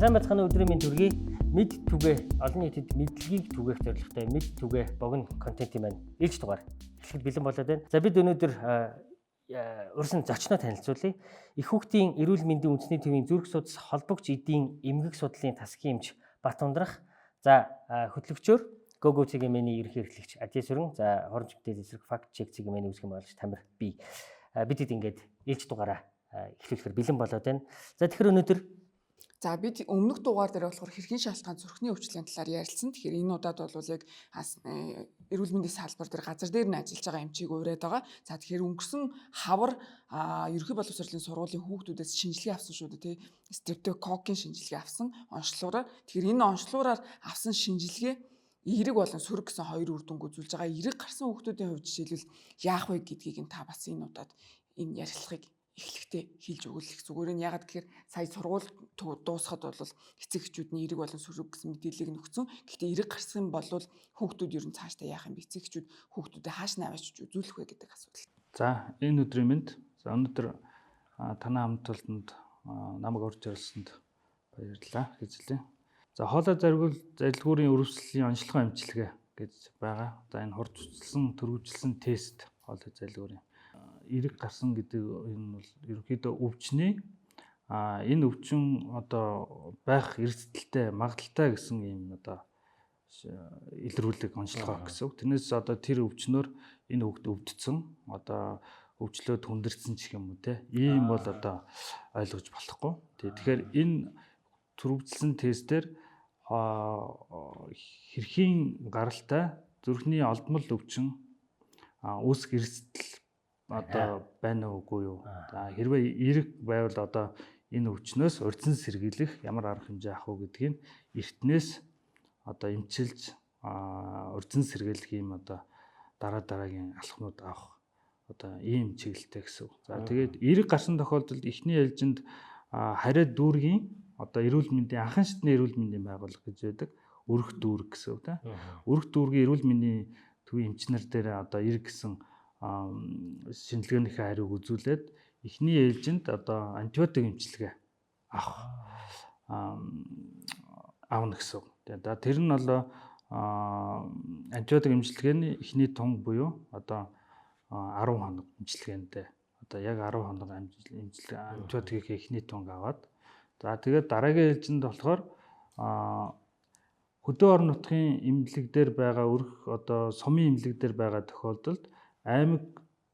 сайн бацхан өдрийн мэнд төргий мэд түгээ олон нийтэд мэдлэгийг түгээх зорилготой мэд түгээ богино контентын маань ээлж дугаар эхлэхэд бэлэн болоод байна. За бид өнөөдөр урьсан зочноо танилцуулъя. Их хүүхдийн эрүүл мэндийн үндэсний төвийн зүрх судас холбогч эдийн эмгэг судлалын тасгийн эмч Бат ундрах. За хөтлөгчөөр Go CGM-ийн ерөнхий эрхлэгч Адьяа Сүрэн, за хоромч мэдээлэл эсрэг факт чек CGM-ийн үүсгэн байгуулагч Тамир би. Бид ингээд ээлж дугаараа эхлүүлэхээр бэлэн болоод байна. За тэгэхээр өнөөдөр бид өмнөх дугаар дээр болохоор хэрхэн шалтгаан зүрхний өвчлөлийн талаар ярилцсан. Тэгэхээр энэ удаад бол яг эрүүл мэндийн салбар дээр газар дээр нь ажиллаж байгаа эмчийг ураад байгаа. За тэгэхээр өнгөрсөн хавар ерөнхий боловсролын сургуулийн хүүхдүүдээс шинжилгээ авсан шүү дээ, тий. Стрептококкийн шинжилгээ авсан онцлогоор. Тэгэхээр энэ онцлогоор авсан шинжилгээ эерэг болон сүрэг гэсэн хоёр үр дүнг үзүүлж байгаа. Эерэг гарсан хүүхдүүдийн хувьд жишээлбэл яах вэ гэдгийг та бас энэ удаад энэ ярилцлагыг эхлэхдээ хэлж өгөх зүгээр нь ягаад гэхээр сая сургууль дуусахад бол эцэг эхчүүд нь эерэг болон сүрэг гэсэн мэдээллийг нөхцөн. Гэхдээ эерэг гарсан бол хүүхдүүд ер нь цаашдаа яах юм бэ? Эцэг эхчүүд хүүхдүүдэд хааш наваач үзүүлэх вэ гэдэг асуудал. За энэ өдрийн мэнд. За өнөөдөр танай хамталтанд намайг урьж оролцсонд баярлалаа хэлье. За хоолой зарилгуурын өрөвслийн онцлогоо эмчилгээ гэж байгаа. За энэ хурдчилсан төрөвжилсэн тест хоолой зарилгуурын эерэг гарсан гэдэг энэ бол ерөнхийдөө өвчний энэ өвчин одоо байх эрсдэлтэй магадaltaй гэсэн юм одоо илрүүлэг онцлогоо гэсэн. Тэрнээс одоо тэр өвчнөр энэ хөвгт өвдсөн одоо өвчлөөд хүндэрсэн ч юм уу те ийм бол одоо ойлгож болохгүй. Тэгэхээр энэ төрөвжилсэн тестээр хэрхийн гаралтай зүрхний олдмол өвчин үүсэх эрсдэл одоо байна уугүй юу? За хэрвээ эерэг байвал одоо энэ өвчнөөс урьдчилан сэргийлэх ямар арга хэмжээ авах уу гэдгийг эртнээс одоо эмчилж урьдчилан сэргийлэх юм одоо дараагийн алхмууд авах одоо ийм чиглэлтэй гэсэн. За тэгээд эерэг гарсан тохиолдолд эхний ээлжинд хариад дүүргийн одоо эрүүл мэндийн анхан шатны эрүүл мэндийн байгууллага гэж байдаг. Өрх дүүрэг гэсэн тийм. Өрх дүүргийн эрүүл мэндийн төвийн эмчнэр дээр одоо эерэг гэсэн шинжилгээнийхээ хариуг үзүүлээд эхний ээлжинд одоо антибиотик эмчилгээ авна гэсэн. За тэр нь бол антибиотик эмчилгээний эхний тун буюу одоо 10 хоног эмчилгээндээ одоо яг 10 хоног эмчилгээ антибиотикийн эхний тунг аваад за тэгээд дараагийн ээлжинд болохоор хөдөө орон нутгийн эмнэлэг дээр байгаа өрх одоо сумын эмнэлэг дээр байгаа тохиолдолд аймаг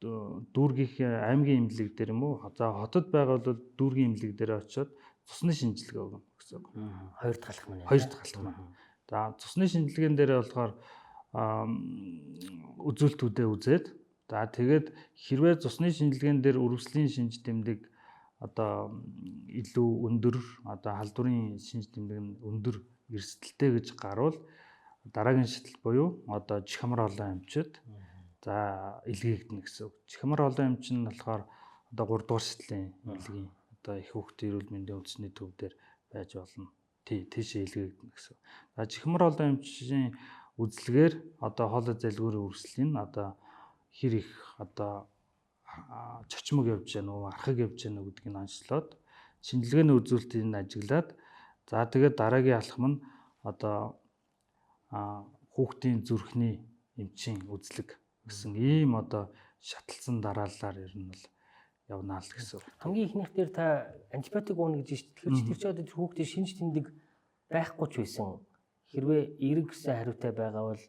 дүүргийн аймгийн эмнэлэг дээр юм уу? За хотод байгаа бол дүүргийн эмнэлэг дээр очиод цусны шинжилгээ өгнө гэсэн үг. Хоёр дахь алхам нь. Хоёр дахь алхам. За цусны шинжилгээнд дээр болохоор үзүүлэлтүүдээ үзээд за тэгээд хэрвээ цусны шинжилгээнд дээр өрөвслийн шинж тэмдэг одоо илүү өндөр одоо халдварын шинж тэмдэг нь өндөр эрсдэлтэй гэж гарвал дараагийн шатал буюу одоо чихмар олон эмчид за илгээгдэнэ гэсэн үг. Чихмар олон эмч нь болохоор одоо 3 дугаар шатлын илгийн одоо их хүүхдийн эрүүл мэндийн үндэсний төв дээр байж болно. Тийшээ илгээгдэнэ гэсэн. За чихмар олон эмчийн үзлэгээр одоо хоолой зарилгуурын өрсөлийг одоо хэр их одоо чочмог явж гэнэ үү, архаг явж гэнэ үү гэдгийг онцлоод шинжилгээний үзүүлэлтийг ажиглаад за тэгээд дараагийн алхам нь одоо хүүхдийн зүрхний эмчийн үзлэг гэсэн ийм одоо шатлсан дараалалаар ер нь бол явнаа л гэсэн. Хамгийн ихнийх дээр та антибиотик ууна гэж байна. Тэгэхээр чи тэр чинь хүүхдийн шинж тэмдэг байхгүй ч байсан. Хэрвээ эерэг гэсэн хариутай байгаа бол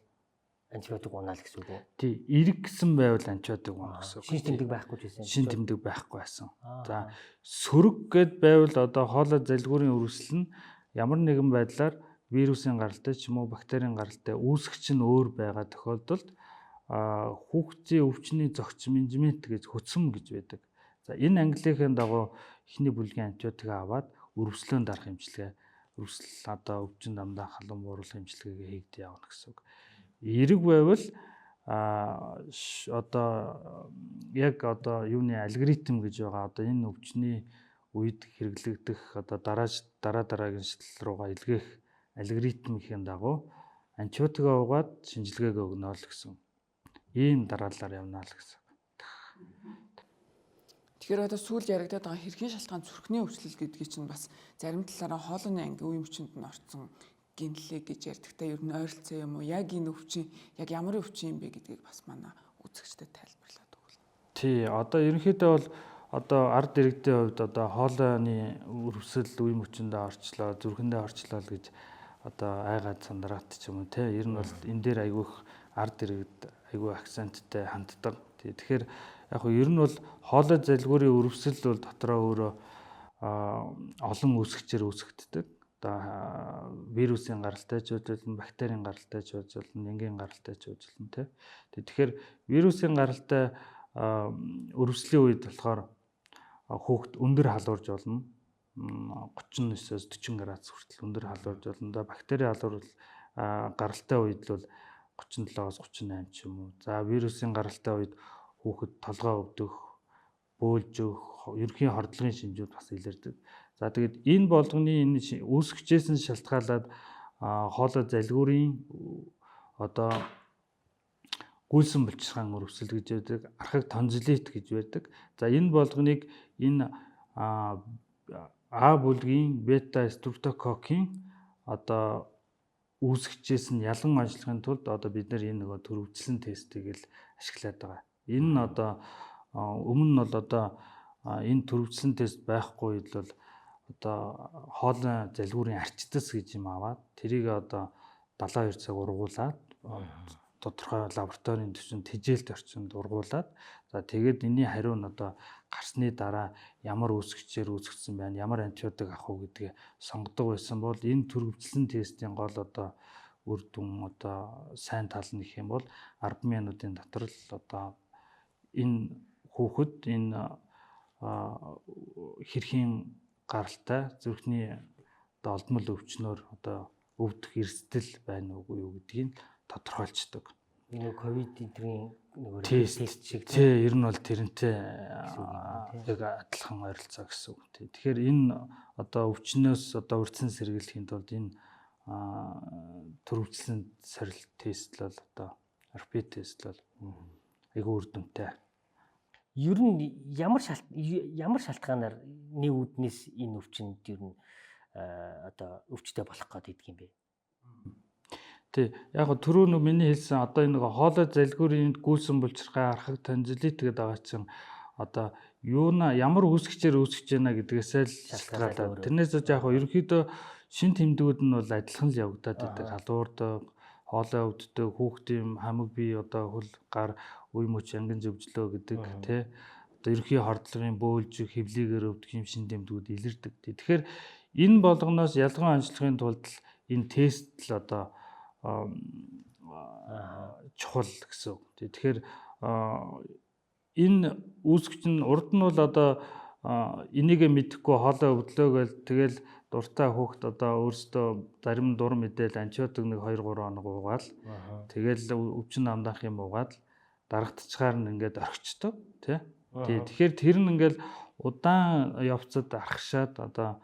антибиотик уунаа л гэсэн үг үү? Тий, эерэг гэсэн байвал антибиотик уунаа гэсэн үг. Шинж тэмдэг байхгүй ч байсан. Шинж тэмдэг байхгүй байсан. За сөрөг гэд байвал одоо хоолой зарилгуурын өрсөл нь ямар нэгэн байдлаар вирусын гаралтай ч юм уу бактерийн гаралтай үүсгэж нь өөр байгаа тохиолдолд хүүхдийн өвчний зохич менежмент гэж хөтсөм гэж байдаг. За энэ английн дагуу эхний бүлгийн антибиотик аваад өрөвслөөн дарах эмчилгээ, өрөвсөл одоо өвчин дамдаа халуун бууруулах эмчилгээгээ хийгдэж явна гэсэн үг. Эерэг байвал одоо яг одоо юуны алгоритм гэж байгаа одоо энэ өвчний үед хэрэглэгдэх одоо дараагийн шатлал руугаа илгээх алгоритмын дагуу антибиотик уугаад шинжилгээгээ өгнө л гэсэн. Ийм дараалалаар явнаа л гэсэн. Тэгэхээр одоо сүүл яригадаад байгаа хэрхэн шалтгаан зүрхний өвчлөл гэдгийг чинь бас зарим талаараа хоолойны анги үе мөчөнд нь орсон гинлээ гэж ярьдагтай ер нь ойролцоо юм уу? Яг энэ өвчин яг ямар өвчин юм бэ гэдгийг бас манай үзэгчдэд тайлбарлаад өгвөл. Тий, одоо ерөнхийдөө бол одоо ард иргэдийн хувьд одоо хоолойны өрөвсөл үе мөчөндөө орчлоо, зүрхэндээ орчлоо гэж одоо айгаад сандраад ч юм уу те. Ер нь бол энэ дээр айгүйх ард иргэд айгүй акценттай ханддаг. Тэгэхээр яг хөө ер нь бол хоолой залгуурын өрөвсөл бол дотроо өөрөө олон үүсгчээр үүсгддэг. Одоо вирусын гаралтай ч байж болно, бактерийн гаралтай ч байж болно, энгийн гаралтай ч байж болно те. Тэгэхээр вирусын гаралтай өрөвслийн үед болохоор хүүхэд өндөр халуурж болно. 39-оос 40 градус хүртэл өндөр халуурж болно. Одоо бактери халуурвал гаралтай үед бол 37-оос 38 ч юм уу. За вирусын гаралтай үед хүүхэд толгой өвдөх, бөөлж өгөх, ерөнхий хордлогын шинжүүд бас илэрдэг. За тэгээд энэ болгоны энэ үүсгчээс нь шалтгаалаад хоолой залгуурын одоо гүйлсэн булчирхаан өрөвсөл гэж байдаг, архаг тонзиллит гэж байдаг. За энэ болгоныг энэ А бүлгийн бета стрептококкийн одоо үүсгчээс нь ялан онцлохын тулд одоо бид нар энэ нөгөө төрөвчлэн тестийг л ашиглаад байгаа. Энэ нь одоо өмнө нь бол одоо энэ төрөвчлэн тест байхгүй бол одоо хоолой залгуурын арчдас гэж юм аваад тэрийг одоо 72 цаг ургуулад тодорхой лабораторийн түвшинд тэжээлт орчинд ургуулад за тэгээд энэний хариу нь одоо гарсны дараа ямар үүсгчээр үүсгэсэн байна, ямар антибиотик авах уу гэдгээ сонгодог байсан бол энэ төрөвчлэн тестийн гол одоо үр дүн одоо сайн тал нь гэх юм бол 10 минутын дотор л одоо энэ хүүхэд энэ хэрхийн гаралтай зүрхний одоо олдмол өвчнөөр одоо өвдөх эрсдэл байна уугүй юу гэдгийг тодорхойлцдог. Энэ ковидын нөгөө тест шиг тий ер нь бол тэрнтэй яг адилхан ойролцоо гэсэн үг тий. Тэгэхээр энэ одоо өвчнөөс одоо урьдчилан сэргийлэхийн тулд энэ төрөвчлэн сорилт тест л одоо RP тест л айгүй үр дүнтэй. Ер нь ямар шалтгаанаар нэг үднээс энэ өвчнөд ер нь одоо өвчтэй болох гэдэг юм бэ? Тий. Яг го түрүү нөө миний хэлсэн одоо энэ хоолой залгуурын гүйлсэн булчирхай архаг тонзиллит гэдэг байгаа чинь одоо юуна ямар үүсгчээр үүсгэж байна гэдгээсээ л шалтгаалаад. Тэрнээс яг го ерөнхийдөө шин тэмдгүүд нь бол адилхан л явагдаад байдаг. Халуурдаг, хоолой өвддөг, хүүхдийн хамаг бие одоо хөл гар үе мөч ангин зөвжлөө гэдэг тий. Одоо ерөнхий хордлогын бөөлж хэвлийгээр өвдөх юм шин тэмдгүүд илэрдэг. Тэгэхээр энэ болгоноос ялгаа онцлохын тулд энэ тест л одоо чухал гэсэн. Тэгэхээр энэ үүсгч нь урд нь бол одоо энийг мэдэхгүй хоолой өвдлөө гэл тэгэл дуртай хүүхэд одоо өөрөөсөө зарим дур мэдээл антибиотик нэг 2 3 хоног уугаал тэгэл өвчин амдаах юм уугаад дарагдчихаар нь ингээд орхичдог тий. Тэгэхээр тэр нь ингээд удаан явцад архашаад одоо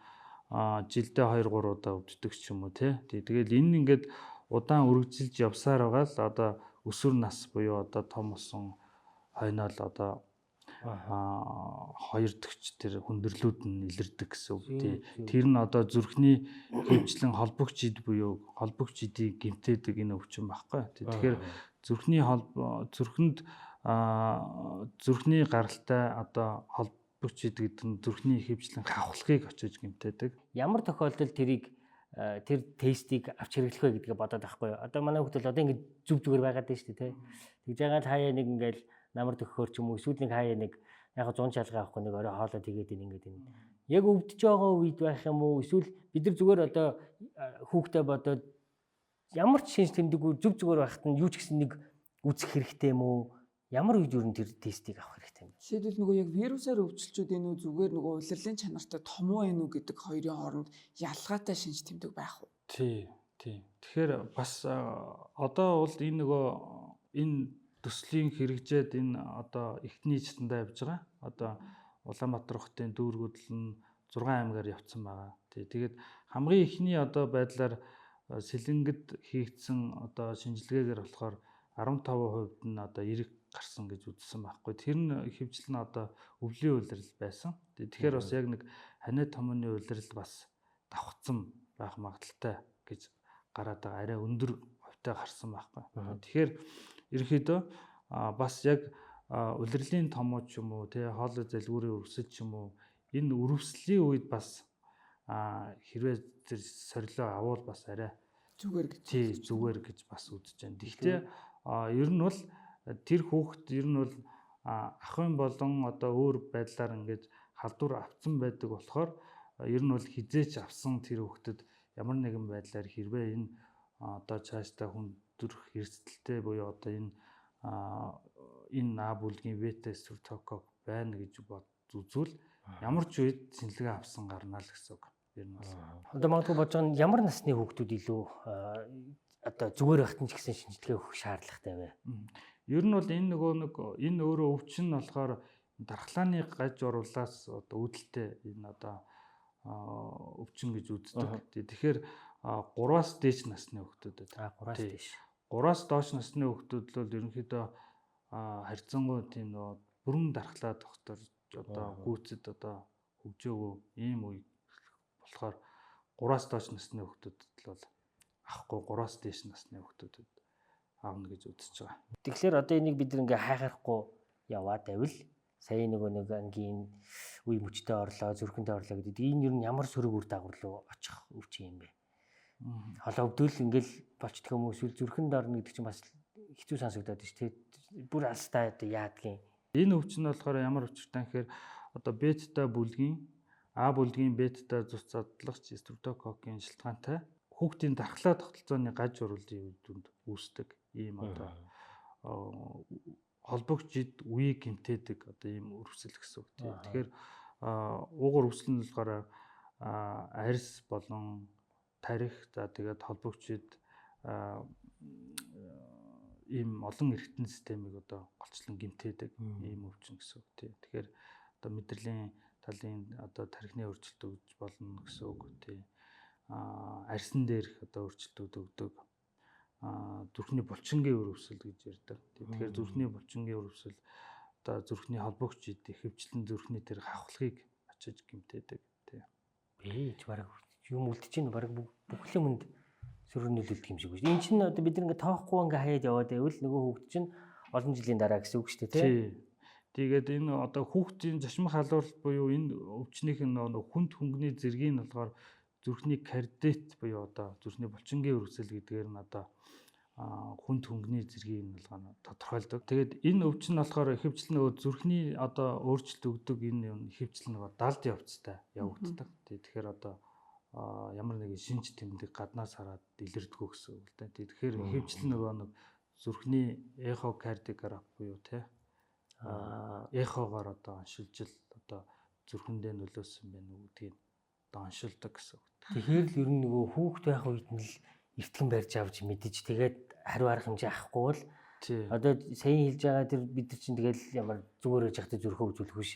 жилдээ 2 3 удаа өвддөг ч юм уу тий. Тэгэл энэ ингээд удаан үргэлжилж явсаар байгаа л одоо өсвөр нас буюу одоо том усан хойноол одоо хоёр дахь тэр хүндрэлүүд нь илэрдэг гэсэн үг тий. Тэр нь одоо зүрхний хөвчлэн холбогч ид буюу холбогч идийг гэмтээдэг энэ өвчин байхгүй. Тэгэхээр зүрхэнд зүрхний гаралтай одоо холбогч ид гэдэг нь зүрхний хөвчлэн хавхлагыг очиж гэмтээдэг. Ямар тохиолдолд тэр тестийг авч хэрэглэх вэ гэдгээ бодоод байхгүй юу? Одоо манай хүүхдэл одоо ингэ зүг зүгээр байгаад байна шүү дээ, тий. Тэгж яагаад хаяа нэг ингээл намар төгөхөр ч юм уу эсвэл нэг хаяа нэг яг 100 шалгаа авахгүй нэг орой хоолой тэгээд ингээд энэ. Яг өвдөж байгаа үед байх юм уу? Эсвэл бид нар зүгээр одоо хүүхдээ бодоод ямар ч шинж тэмдэггүй зүг зүгээр байхад нь юу ч гэсэн нэг үзэх хэрэгтэй юм уу? Ямар үед юу тэр тестийг авах хэрэгтэй юм бэ? Жишээлбэл нөгөө яг вирусаар өвчлчүүд энэ үү зүгээр нөгөө улирлын чанартай том уу энэ үү гэдэг хоёрын хооронд ялгаатай шинж тэмдэг байх уу? Тий. Тэгэхээр бас одоо бол энэ нөгөө энэ төслийн хэрэгжээд энэ одоо эхний чатанда явж байгаа. Одоо Улаанбаатар хотын дүүргүүдл нь 6 аймгаар явцсан байгаа. Тэгээд хамгийн эхний одоо байдлаар Сэлэнгэд хийгдсэн одоо шинжилгээгээр болохоор 15% нь одоо эрэг гарсан гэж үзсэн байхгүй. Тэр нь ихэвчлэн одоо өвлийн улирал байсан. Тэгэхээр бас яг нэг ханиад томооны улирал бас давхцсан байх магадaltaй гэж гараад байгаа. Арай өндөр хувьтай гарсан байхгүй. Тэгэхээр ерөөхдөө бас яг улирлын томоо ч юм уу, хоолой залгуурын өрөвсөл ч юм уу, энэ өрөвслийн үед бас хэрвээ тэр сорилоо авал бас арай зүгээр гэж бас үзэж байна. Гэхдээ ер нь бол тэр хүүхэд ер нь бол ахын болон одоо өөр байдлаар ингээд халдвар авцсан байдаг болохоор ер нь бол хизээч авсан тэр хүүхдэд ямар нэгэн байдлаар хэрвээ энэ одоо цаашдаа хүндрэх эрсдэлтэй буюу одоо энэ А бүлгийн бета стрептокок байна гэж үзвэл ямар ч үед шинжилгээ авсан гарна л гэсэн үг. Ер нь бас. Одоо магадгүй бодож байгаа нь ямар насны хүүхдүүд илүү одоо зүгээр байхад нь ч гэсэн шинжилгээ өгөх шаардлагатай вэ? Ер нь бол энэ энэ өөрөө өвчин нь болохоор дархлааны гаж оруулаас одоо үүдэлтэй энэ одоо өвчин гэж үздэг. Тэгэхээр 3-аас дээш насны хүүхдүүдэд 3-аас дээш. 3-аас доош насны хүүхдүүд бол ерөнхийдөө харьцангуй тийм бүрэн дархлаа тогтоож одоо гүйцэд одоо хөгжөөгөө ийм үе болохоор 3-аас доош насны хүүхдүүдэд бол авахгүй 3-аас дээш насны хүүхдүүдэд аавна гэж үзэж байгаа. Тэгэхээр одоо энийг бид ингээ хайхахгүй яваад байвал сая нэг ангийн үе мөчтэй орлоо, зүрхэндээ орлоо гэдэг энэ ер нь ямар сөрөг үр дагавар руу очих өвчин юм бэ? Холоо өвдөл ингээл болчдох юм уу эсвэл зүрхэнд орно гэдэг чинь бас хэцүү сонсогдоод шүү дээ. Бүр алстай одоо яадгийн. Энэ өвчин нь болохоор ямар учиртай гэхээр одоо бета бүлгийн А бүлгийн бета цус задлагч стрептококкийн шалтгаантай хүүхдийн дархлаа тогтолцооны гаж урлын үеинд үүсдэг ийм одоо холбогчид үе гэмтээдэг одоо ийм өрөвсөл гэсэн үг тийм. Тэгэхээр уугар өрөвсөл нь болохоор арьс болон тарих за тэгээд холбогчид ийм олон эргэтэн системийг одоо голчлон гэмтээдэг ийм өвчин гэсэн үг тийм. Тэгэхээр одоо мэдрэлийн талын одоо тархины өөрчлөлт өгж болно гэсэн үг тийм. Арьсан дээрх одоо өөрчлөлтүүд өгдөг. Зүрхний булчингийн өрөвсөл гэж ярьдаг. Тэгэхээр зүрхний булчингийн өрөвсөл одоо зүрхний холбогчид ихэвчлэн зүрхний тэр хавхлагыг очиж гэмтээдэг тийм. Бийж бараг юм үлдэж чинь бараг бүх юмд сөрөг нөлөөлдөг юм шиг байна. Энэ чинь одоо бид нэг тоохгүй ингээ хаяад яваад байвал нөгөө хүүхд чинь олон жилийн дараа гэсэн үг шүү дээ тийм. Тэгээд энэ одоо хүүхдийн зашмах халууралт буюу энэ өвчнийх нь хүнд хөнгөний зэргийг нь болохоор зүрхний кардит буюу одоо зүрхний булчингийн өрөвсөл гэдгээр нь одоо хүнд хөнгөний зэргийг нь болгоно тодорхойлдог. Тэгээд энэ өвчин нь болохоор ихэвчлэн зүрхний одоо өөрчлөлт өгдөг энэ юм ихэвчлэн далд явцтай явагддаг. Тэгэхээр одоо ямар нэгэн шинж тэмдэг гаднаас хараад илэрдэггүй гэсэн үг л дээ. Тэгэхээр ихэвчлэн нэг зүрхний эхокардиограф буюу те эхогоор одоо оншилж одоо зүрхэндээ нөлөөсөн байна уу гэдгийг одоо оншилдог гэсэн үг. Тэгэхээр л ер нь нөгөө хүүхд байх үед нь л эртгэн барьж авч мэдэж тэгээд хариу арга хэмжээ авахгүй бол одоо саяхан хэлж байгаа тэр бид нар чинь тэгэл ямар зүгээр байж хахад зүрхөө үзүүлэх биш.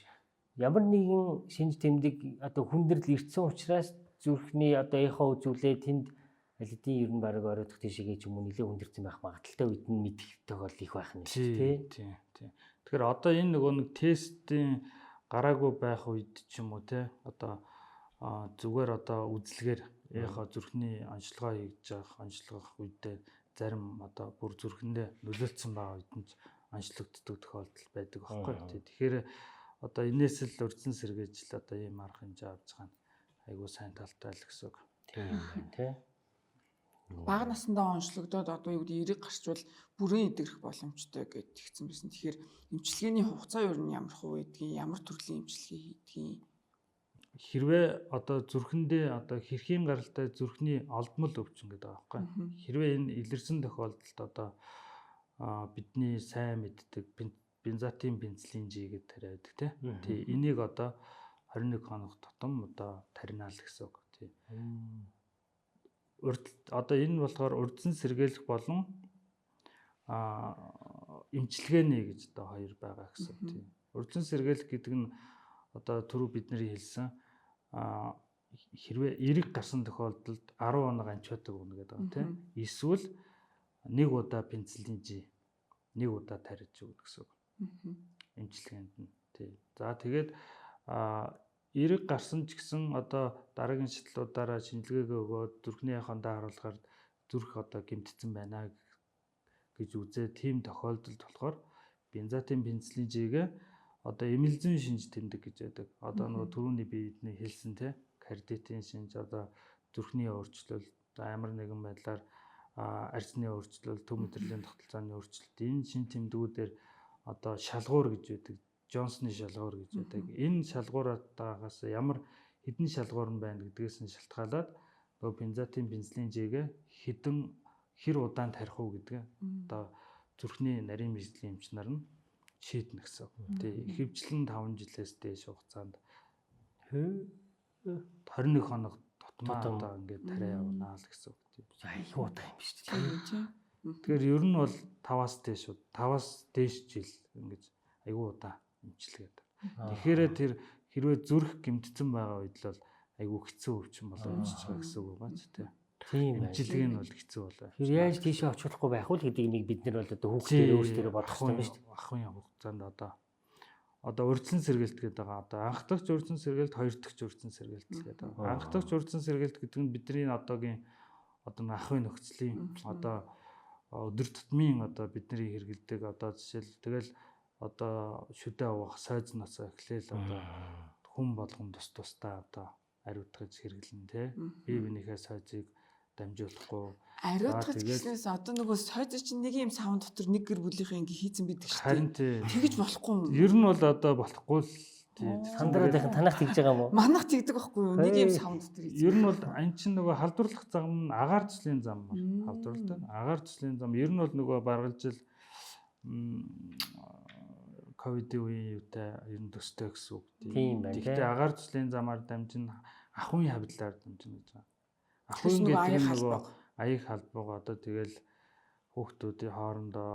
Ямар нэгэн шинж тэмдэг одоо хүндрэл ирсэн учраас зүрхний одоо эхо үзүүлээ тэнд алидийн ер нь бараг оройдох тийшээ ч юм уу нэлээд хүндэрсэн байх магадaltaй үед нь мэдэх тохиолдол их байх нь тийм. Тэгэхээр одоо энэ нөгөө нэг тестийн гараагүй байх үед ч юм уу те одоо зүгээр одоо үзлэгээр эхо зүрхний онцлогоо хийж явах онцлогох үедээ зарим одоо бүр зүрхэндээ нөлөөлсөн байгаа үед нь онцлогддог тохиолдол байдаг байхгүй. Тэгэхээр одоо энэс л урьдчилан сэргээж л одоо ийм арга хэмжээ авч байгаа нь айгуу сайн талтай л гэсэн үг. Тийм байна тий. Бага насндаа онцлогдоод одоо юу гэдэг эерэг гарчвал бүрэн идэгрэх боломжтой гэж тэгсэн байсан. Тэгэхээр эмчилгээний хугацаа юу нь ямар хувь гэдгийг ямар төрлийн эмчилгээ хийдгийг хэрвээ одоо зүрхэндээ одоо хэрхийн гаралтай зүрхний олдмол өвчин гэдэг байгаа байхгүй. Хэрвээ энэ илэрсэн тохиолдолд одоо бидний сайн мэддэг бензотин бензлин G гэдэг тариад байдаг тий. Энийг одоо 21 хоног тутам одоо таринаа л гэсэн үг тий. Одоо энэ болохоор урьдчилан сэргийлэх болон эмчилгээний гэж одоо хоёр байгаа гэсэн тий. Урьдчилан сэргийлэх гэдэг нь одоо түрүү бидний хэлсэн хэрвээ эерэг гарсан тохиолдолд 10 хоног анчиотог өгнө гэдэг байгаа тийм. Эсвэл нэг удаа пенцилин G нэг удаа тарьж өгнө гэсэн үг. Эмчилгээнд нь. Тий. За тэгээд эрэг гарсан ч гэсэн одоо дараагийн шатлуудаараа шинжилгээгээ өгөөд зүрхний яхандаа харуулахаар зүрх одоо гэмтсэн байна гэж үзээ. Тийм тохиолдолд болохоор бензотин пенициллин G-гээ одоо эмэлзэн шинж тэмдэг гэж байдаг. Одоо нөгөө түрүүний бидний хэлсэн те кардитин шинж одоо зүрхний өөрчлөлт ямар нэгэн байдлаар арсны өөрчлөлт, төв мэдрэлийн тогтолцооны өөрчлөлт энэ шин тэмдгүүдээр одоо шалгуур гэж байдаг. Джонсны шалгуур гэж байдаг. Энэ шалгууратаагаас ямар хэдэн шалгуур нь байна гэдгээс нь шалтгаалаад нөгөө бензотин пенициллин G-гээ хэдэн хэр удаан тарих уу гэдгээ одоо зүрхний нарийн мэргэжлийн эмч нар нь шийднэ гэсэн. Тий, ихэвчлэн 5 жилээс дээш хугацаанд 21 хоног тутмаа одоо ингээд тариа явна л гэсэн үг тийм. Айхуу удаа юм шүү дээ. Тэгэхээр ер нь бол 5-аас дээш жил ингэж айгүй удаа эмчилгээд. Тэгэхээр тэр хэрвээ зүрх гэмтсэн байгаа үед л айгүй хэцүү өвчин болоо эмчиж байгаа гэсэн үг байгаа ч тийм. Тийм байна. Эмчилгээ нь бол хэцүү болоо. Тэр яаж тийшээ очихгүй байх вэ гэдгийг нэг бид нар бол одоо хүүхдээр өөрсдөө бодох юм байна шүү дээ. Ахын хугацаанд одоо урьдчилан сэргээлт гэдэг байгаа. Одоо анх дахь урьдчилан сэргээлт, хоёр дахь урьдчилан сэргээлт гэдэг байгаа. Анх дахь урьдчилан сэргээлт гэдэг нь бидний одоогийн одоо ахын нөхцөлийн одоо өдөр тутмын одоо бидний хэрэгэлдэг одоо жишээл тэгэл одоо шүдэ авах сойзноос эхлээл одоо хүн болгон тусдаа одоо ариутгаж хэрэглэн тэ бие бинийхээ сойзыг дамжуулахгүй ариутгаж гэснээс одоо нөгөө сойз чинь нэг юм савн дотор нэг гэр бүлийнхээ ингээ хийцэн бидэг шүү дээ. харин Тэгэж болохгүй юм. ер нь бол одоо болохгүй л Сандраад их танах тэгж байгаа юм уу? Манах тэгдэг байхгүй юу? Нэг юм савн дотор хийцэн. ер нь бол ань чинь нөгөө халдварлах зам нь агаар цэслийн зам халдварлалтай. Агаар цэслийн зам ер нь бол нөгөө баргалжил ковидын үеийн юутай ер нь төстэй гэсэн үг. Тийм байна. Гэхдээ агаар цэслийн замаар дамжин ахуйн хавдлаар дамжин гэж байгаа. Ахуйн гэдэг нь нөгөө аяг халбаг одоо тэгэл хүүхдүүдийн хоорондоо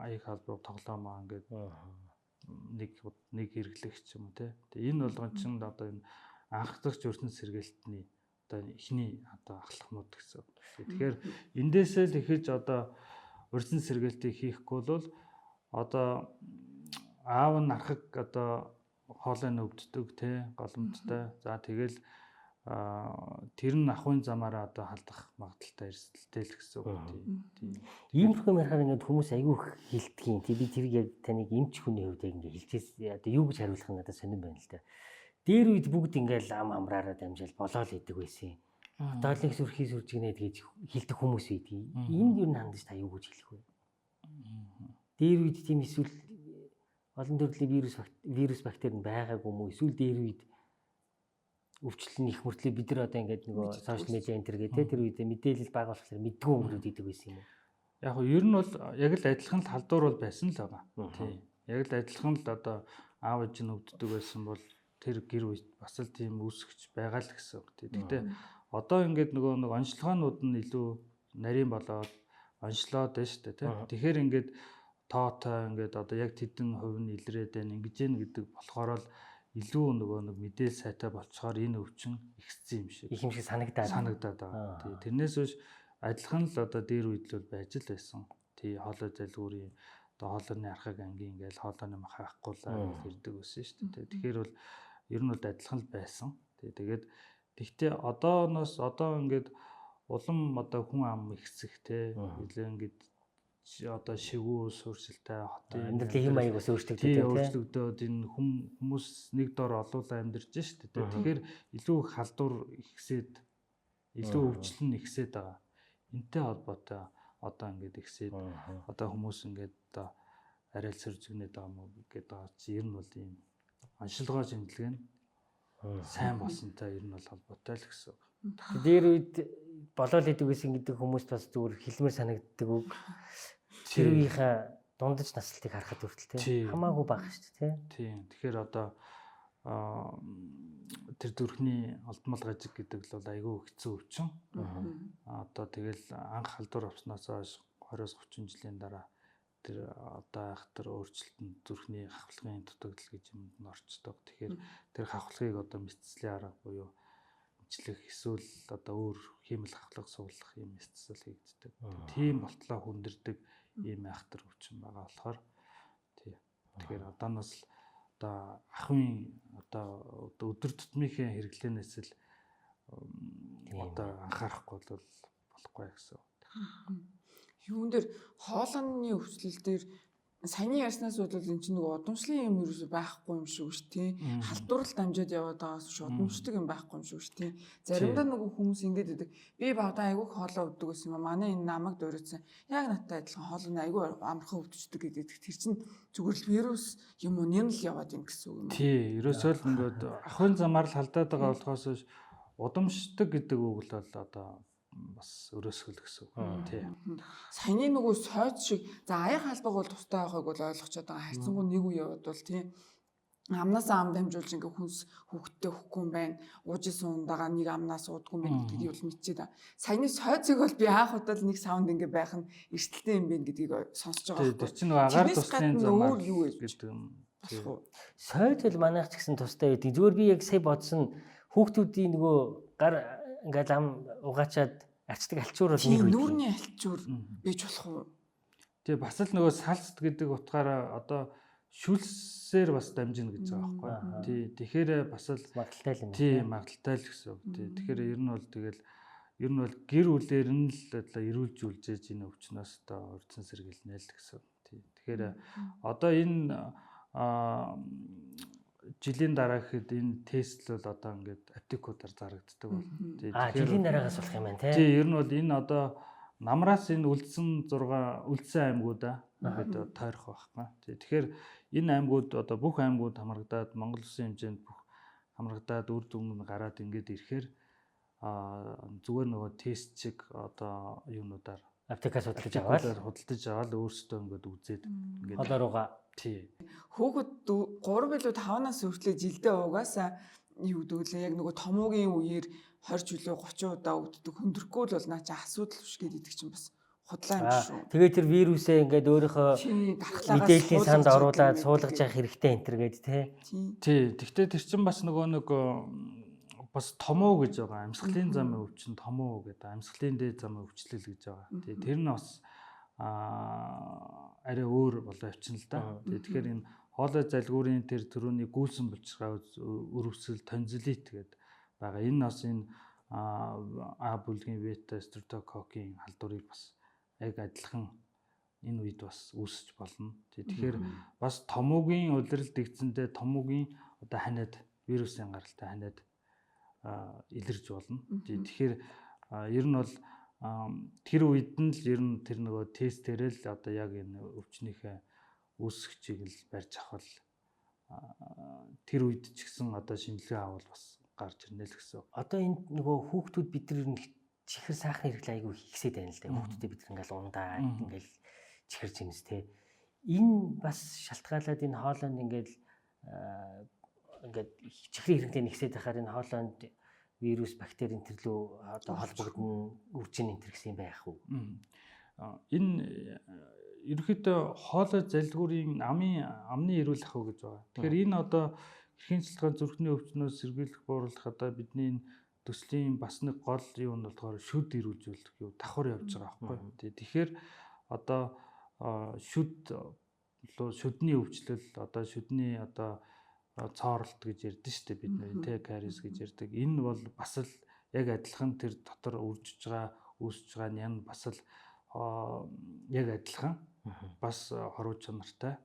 аяг халбаг тоглоомоо ингээд нэг хэрэглэх ч юм уу те. Тэгээ энэ болгон чинь одоо энэ анх дахь урьдчилан сэргээлтний одоо эхний одоо ахлахнууд гэсэн. Тэгэхээр эндээсээ л эхэж одоо урьдчилан сэргээлтийг хийхгүй бол одоо аав нь архаг одоо хоолой өвддөг те голомттой. За тэгэл тэр нь ахуйн замаараа одоо халдах магадaltaй эрсдэлтэй л гэсэн үг тийм. Иймэрхүү ярахаар ингээд хүмүүс аягүй их хилдэгин. Тэг би тэрийг яг таныг эмч хүний хувьд яг ингээд хилчээс одоо юу гэж хариулах нь надад сонирн байна л да. Дээр үед бүгд ингээд ам амраараа дамжаал болоо л идэг байсан. Одоо л нэг сүрхий сүржигнэ гэж хилдэг хүмүүс үйдэг. Энд юу хандаж та юу гэж хэлэх вэ? Дээр үед тийм эсвэл олон төрлийн вирус бактери нь байгаагүй юм уу? Эсвэл дээр үед өвчлөл нь их мөртлөө бид нар одоо ингээд нөгөө сошиал медиа энэ төр гэдэг тэр үед мэдээлэл бага болохоор мэдгүй өнгөрөөд идэг байсан юм уу? Яг нь ер нь бол яг л адилхан л халдвар бол байсан л байгаа. Тийм. Яг л адилхан л одоо аав ээж нь өвддөг байсан бол тэр гэр бүл бас л тийм үүсгэж байгаа л гэсэн үг. Гэхдээ одоо ингээд нөгөө нэг онцлогоонууд нь илүү нарийн болоод онцлоод байна шүү дээ тийм. Тэгэхээр ингээд тоотой ингээд одоо яг тэдэн хувь нь илрээд байна ингэж гэн гэдэг болохоор л илүү нөгөө нэг мэдээлэл сайтай болцохоор энэ өвчин ихссэн юм шиг. Их юм шиг санагдаад байгаа. Тэрнээс биш адилхан л одоо дээр үед л байж л байсан. Тий хоолой залгуурын одоо хоолойны архаг ангийн ингээл хоолойны мах хаяхгуулаа ирдэг байсан шүү дээ. Тэгэхээр бол ер нь бол адилхан л байсан. Тэгээд тэгтээ одооноос одоо ингээд улам одоо хүн ам ихсэх те ингээд одоо шигүү сууршилтай хотын амьдралын хэм маяг бас өөрчлөгдөөд энэ хүмүүс нэг дор олуулаа амьдарч шүү дээ. Тэгэхээр илүү их халдвар ихсээд илүү өвчлөл нь ихсээд байгаа. Энтэй холбоотой одоо ингээд ихсээд одоо хүмүүс ингээд одоо арай л сөржигнээд байгаа юм уу гэдэг байгаа чи ер нь бол ийм онцлогоо шинжилгээ нь сайн болсонтой ер нь бол холбоотой л гэсэн. Дээр үед болоо л идэг гэсэн гэдэг хүмүүс бас зүгээр хэлмээр санагддаг үг. Тэр үеийнхээ дундаж наслтыг харахад хүртэл тийм хамаагүй бага шүү дээ тийм. Тэгэхээр одоо тэр зүрхний олдмол гажиг гэдэг л бол айгүй хэцүү өвчин. Одоо тэгэл анх халдвар авсноос хойш 20-30 жилийн дараа тэр одоо ахтар өөрчлөлтөнд зүрхний хавхлагын дутагдал гэж юмд нь орчдог. Тэгэхээр тэр хавхлагыг одоо мэдцлийн арга буюу эмчлэх эсвэл одоо өөр хиймэл хавхлага суулгах юм мэдцэл хийгддэг. Тийм болтлоо хүндэрдэг ийм айхтар өвчин байгаа болохоор тий. Тэгэхээр одоо нас л одоо ахын одоо өдөр тутмынхаа хэрэглэнээс л одоо анхаарахгүй бол болохгүй гэсэн. Юун дээр хоолойны өвчлөл дээр саяны ярьснаас бол эн чинь нөгөө удамшлын юм ерөөсөй байхгүй юм шүү ш тий. Халдварл дамжаад яваад байгаас шүү удамшдаг юм байхгүй юм шүү ш тий. Заримдаа нөгөө хүмүүс ингэж гэдэг. Би багада айгүй хоолой өвдөг гэсэн юм. Манай энэ намайг дөрөөсөн. Яг надтай адилхан хоолой айгүй амархан өвдчихдэг гэдэг. Тэр чинь зүгээр л вирус юм уу нэмэл яваад юм гэсэн үг юм. Тий, ерөөсөө л ингээд ахын замаар л халдаад байгаа болохоос удамшдаг гэдэг үг л бол одоо бас өрөөсгөл гэсэн үг тий. Саяны нөгөө сойд шиг за аяг халбаг бол тустай байгааг бол ойлгочод байгаа. Хайцсангуу нэг үе яваад бол тий. Амнасаа ам дамжуулж ингээ хүнс хүүхдтэй өгөхгүй юм байна. Уужсэн ундагаа нэг амнаас уудгүй юм байна гэдгийг бол мэдчихэе да. Саяны сойцыг бол би анх удаа нэг саунд ингээ байх нь эрсдэлтэй юм байна гэдгийг сонсож байгаа байхгүй. Тэр чинь нөгөө агаар тусны замаар юу гэдэг юм. Сойд бол манайх ч гэсэн тустай байдаг. Зүгээр би яг сая бодсон хүүхдүүдийн нөгөө гар ингээл ам угаачаад арчдаг алчуур бол нэг үү. Нүүрний алчуур бийж болох уу? Тэгээ бас л нөгөө салст гэдэг утгаараа одоо шүлсээр бас дамжина гэж байгаа байхгүй. Тий. Тэгэхээр бас л магадaltaй л юм. Тий, магадaltaй л гэсэн үг. Тий. Тэгэхээр ер нь бол гэр бүлээр нь л одоо эрүүлжүүлж энэ өвчнөөс одоо урьдчилан сэргийлнэ л гэсэн. Тий. Тэгэхээр одоо энэ жилийн дараа гэхэд энэ тест л бол одоо ингээд аптекуудаар зарагддаг бол. Жилийн дараагаас болох юм байна тий. Тий, ер нь бол энэ одоо намраас энэ үлдсэн аймагуудаа ингээд тойрох байхгүй. Тий. Тэгэхээр энэ аймагуд одоо бүх аймагуд хамрагдаад Монгол Улсын хэмжээнд бүх хамрагдаад үр дүн гараад ингээд ирэхээр зүгээр нөгөө тест чиг одоо юунуудаар аптекаас худалдаж аваад өөрсдөө ингээд үзээд ингээд холооруугаа тий. Хүүхэд 3 билүү 5-наас хүртлээр жилдээ угаасаа юу гэдүүлээ яг нөгөө томоогийн үеэр 20 жилөө 30 удаа өвддөг хүндрэхгүй л бол наа чи асуудал биш гэдэг чинь бас худлаа юм шүү. Тэгээд тэр вирусээ ингээд өөрийнхөө мэдээллийн санд оруулаад суулгаж явах хэрэгтэй энэ төр гээд тий. Тэгтээ тэр чинь бас нөгөө нэг бас томоо гэж байгаа. Амьсгалын замын өвчин томоо гэдэг. Амьсгалын дээд замын өвчлөл гэж байгаа. Тэр нь бас арай өөр болоо явчихна л да. Тэгэхээр энэ хоолой залгуурын тэр төрөний гүйсэн булчиргаа өрөвсөл тонзиллит гэдэг байгаа. Энэ бас энэ А бүлгийн бета стрептококкийн халдварыг бас яг адилхан энэ үед бас үүсэж болно. Тэгэхээр бас томоогийн улирал дэгцэндээ томоогийн одоо ханиад вирусын гаралтай ханиад илэрж болно. Тэгэхээр ер нь бол тэр үед нь л ер нь тэр нөгөө тестээр л одоо яг энэ өвчнийхээ үүсгчийг л барьж авах тэр үед ч гэсэн одоо шинжилгээ авал бас гарч ирнэ л гэсэн. Одоо энэ нөгөө хүүхдүүд бид нар чихэр саахан хэрэглээ айгүй хийхсээд байна л да. Хүүхдүүдэд бид ингээл ундаа ингээл чихэр жимс те. Энэ бас шалтгаалаад энэ хоолойнд ингээд чихрийн хэрэглээ нэгсээд байхаар энэ хоолойнд вирус, бактерийн төрлөө одоо холбогдно, өвчин энэ гэсэн юм байх уу? Энэ ерөнхийдөө хоолой залгуурын амны эрүүл ах гэж байгаа. Тэгэхээр энэ одоо эрхийн цэцлэгийн зүрхний өвчнөөс сэргийлэх бууруулах одоо бидний төслийн бас нэг гол юу нь болохоор шүд эрүүлжүүлэх юу давхар явж байгаа байхгүй. Тэгэхээр одоо шүдний өвчлөл одоо шүдний одоо цооролт гэж ярьдэн шүү дээ бид нэр кариес гэж ярьдаг. Энэ бол бас л яг адилхан тэр дотор үржиж байгаа үүсэж байгаа нь ян бас л яг адилхан бас хоруу чанартай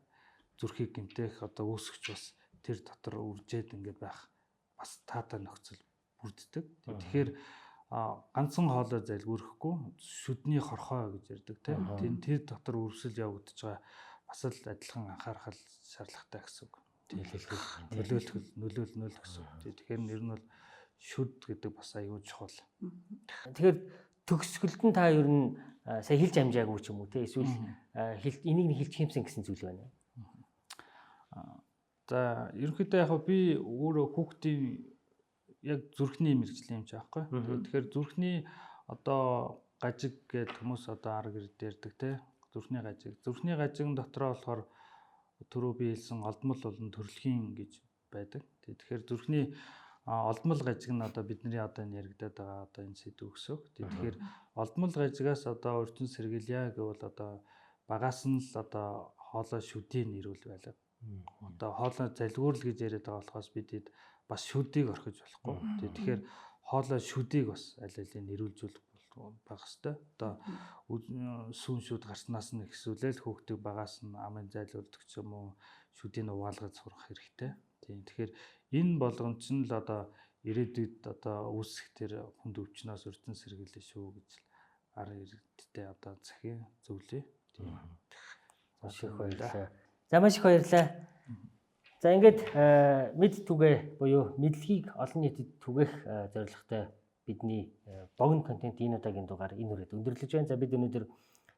зүрхийг гэмтэх одоо үүсгэж бас тэр дотор үржээд ингээд байх бас таатай нөхцөл бүрддэг. Тэгэхээр ганцхан хоолой залгиурахгүй шүдний хорхоо гэж ярьдаг тийм тэр дотор үрсэл явагдаж байгаа бас л адилхан анхаарах шаардлагатай гэсэн үг. Нөлөөлөл гэсэн. Тэгэхээр нэр нь бол шүд гэдэг бас аюул чухал. Тэгэхээр төгсгөлд нь та ер нь сая хэлж амжаагүй ч юм уу те эсвэл энийг нь хэлж хиймсэн гэсэн зүйл байна. За ерөнхийдөө яг би өөрөө хүүхдийн яг зүрхний мэрэгжлийн юм чи аахгүй. Тэгэхээр зүрхний одоо гажиг гэдэг хүмүүс одоо арга ирд ярьдаг те. Зүрхний гажиг. Зүрхний гажигн дотроо болохоор түрүү би хэлсэн олдмол болон төрөлхийн гэж байдаг. Тэгэхээр зүрхний олдмол гажиг нь одоо бидний одоо яригадаад байгаа одоо энэ сэдв өсөв. Тэгэхээр олдмол гажигаас одоо урьдчилан сэргийлье гэвэл одоо багаас нь л одоо хоолой шүдийн нэрүүл байлаа. Одоо хоолой залгуур гэж яриад байгаа болохоос бид бас шүдийг орхиж болохгүй. Тэгэхээр хоолой шүдийг бас аль алийг нэрүүлжүүлэх байх хэвээр. Одоо сүүн шүд гарснаас нь ихсүүлэл хүүхдийг багаас нь амын зайлуулдаг ч юм уу шүдийг угаалгаж сурах хэрэгтэй. Тийм. Тэгэхээр энэ болгоомж нь л одоо ирээдүйд одоо үүсэх тэр хүнд өвчнөөс өртөн сэргийлэх шүү гэж ар ирээдтэй одоо захин зөвлөе. Тийм. Маш их баярлалаа. За маш их баярлалаа. За ингээд мэд түгээ буюу мэдлэгийг олон нийтэд түгээх зорилготой бидний богино контент энэ удаагийн дугаар энэ үрээд өндөрлөж байна. За бид өнөөдөр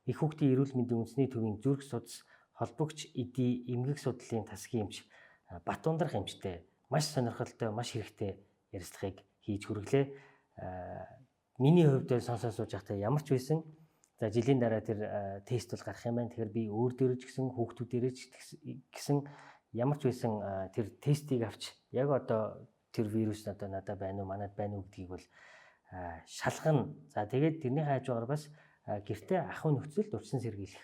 их хүүхдийн эрүүл мэндийн үндэсний төвийн зүрх судас холбогч эдийн эмгэг судлалын тасгийн эмч Батундрах эмчтэй маш сонирхолтой, маш хэрэгтэй ярилцлагыг хийж хүргэлээ. Миний хувьд сонсоод сууж байхдаа ямар ч байсан за жилийн дараа тэр тест бол гарах юм байна. Тэгэхээр би өөр дээрээ ч гэсэн хүүхдүүдээрээ ч гэсэн ямар ч байсан тэр тестийг авч яг одоо тэр вирус надад байна уу, манад байна уу гэдгийг бол шалгана. За тэгээд тэрний хажуугаар бас гэртээ ахуй нөхцөлд урьдчилан сэргийлэх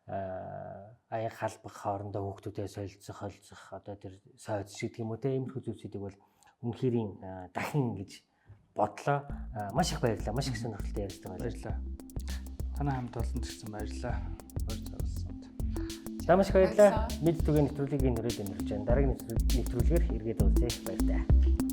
аян халбах хоорондоо хүүхдүүдээ солилцох, холцох одоо тэр сойц шиг гэмүү те иймэрхүү зүйлсүүдийг бол үнэхээр дахин гэж бодлоо. Маш их баярлалаа. Маш их сонирхолтой ярилцлага баярлалаа. Танай хамт олонд ирсэн баярлалаа. За маш их баярлалаа. Мэд түгээн нэвтрүүлгийг энэ хүрээд өндөрлөж байна. Дараагийн нэвтрүүлгээр эргээд уулзъя. Баярлалаа.